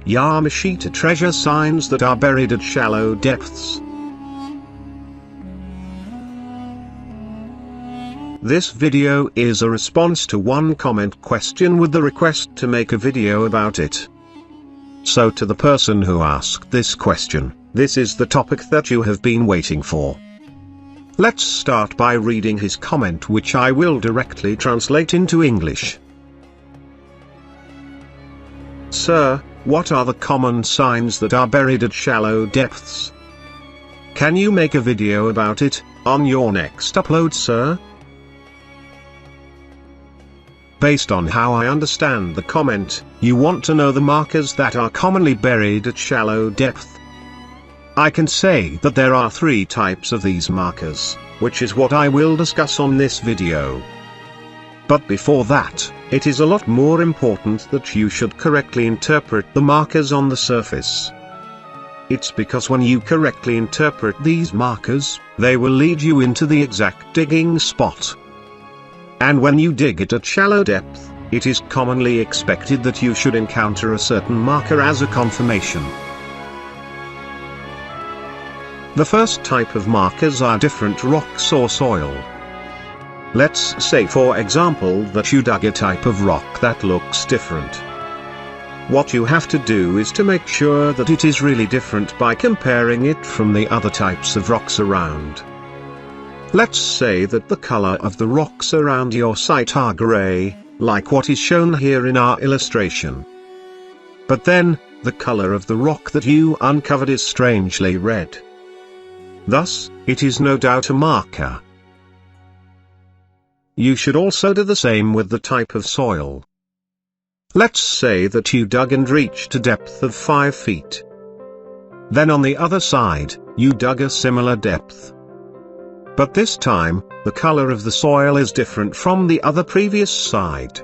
Yamashita treasure signs that are buried at shallow depths. This video is a response to one comment question with the request to make a video about it. So to the person who asked this question, this is the topic that you have been waiting for. Let's start by reading his comment, which I will directly translate into English. Sir, what are the common signs that are buried at shallow depths? Can you make a video about it on your next upload, sir? Based on how I understand the comment, you want to know the markers that are commonly buried at shallow depth. I can say that there are 3 types of these markers, which is what I will discuss on this video. But before that, it is a lot more important that you should correctly interpret the markers on the surface. It's because when you correctly interpret these markers, they will lead you into the exact digging spot. And when you dig it at shallow depth, it is commonly expected that you should encounter a certain marker as a confirmation. The first type of markers are different rocks or soil. Let's say for example that you dug a type of rock that looks different. What you have to do is to make sure that it is really different by comparing it from the other types of rocks around. Let's say that the color of the rocks around your site are gray, like what is shown here in our illustration. But then, the color of the rock that you uncovered is strangely red. Thus, it is no doubt a marker. You should also do the same with the type of soil. Let's say that you dug and reached a depth of 5 feet. Then on the other side, you dug a similar depth. But this time, the color of the soil is different from the other previous side.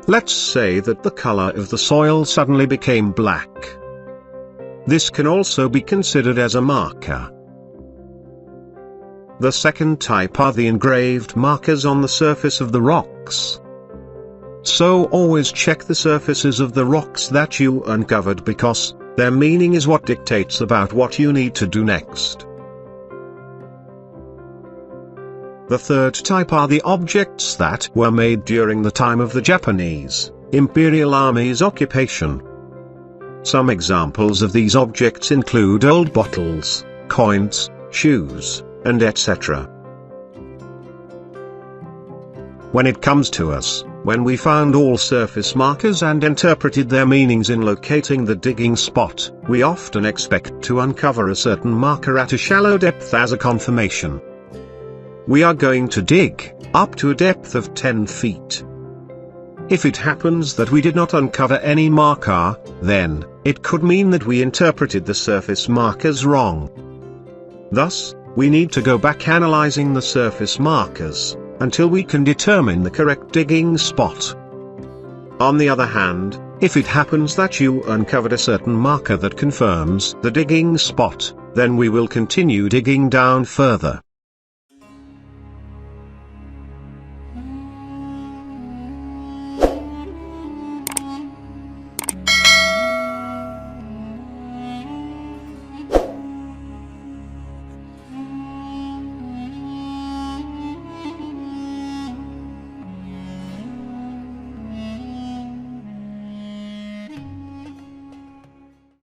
Let's say that the color of the soil suddenly became black. This can also be considered as a marker. The second type are the engraved markers on the surface of the rocks. So always check the surfaces of the rocks that you uncovered, because their meaning is what dictates about what you need to do next. The third type are the objects that were made during the time of the Japanese Imperial Army's occupation. Some examples of these objects include old bottles, coins, shoes, and etc. When it comes to us, when we found all surface markers and interpreted their meanings in locating the digging spot, we often expect to uncover a certain marker at a shallow depth as a confirmation. We are going to dig up to a depth of 10 feet. If it happens that we did not uncover any marker, then it could mean that we interpreted the surface markers wrong. Thus, we need to go back analyzing the surface markers until we can determine the correct digging spot. On the other hand, if it happens that you uncovered a certain marker that confirms the digging spot, then we will continue digging down further.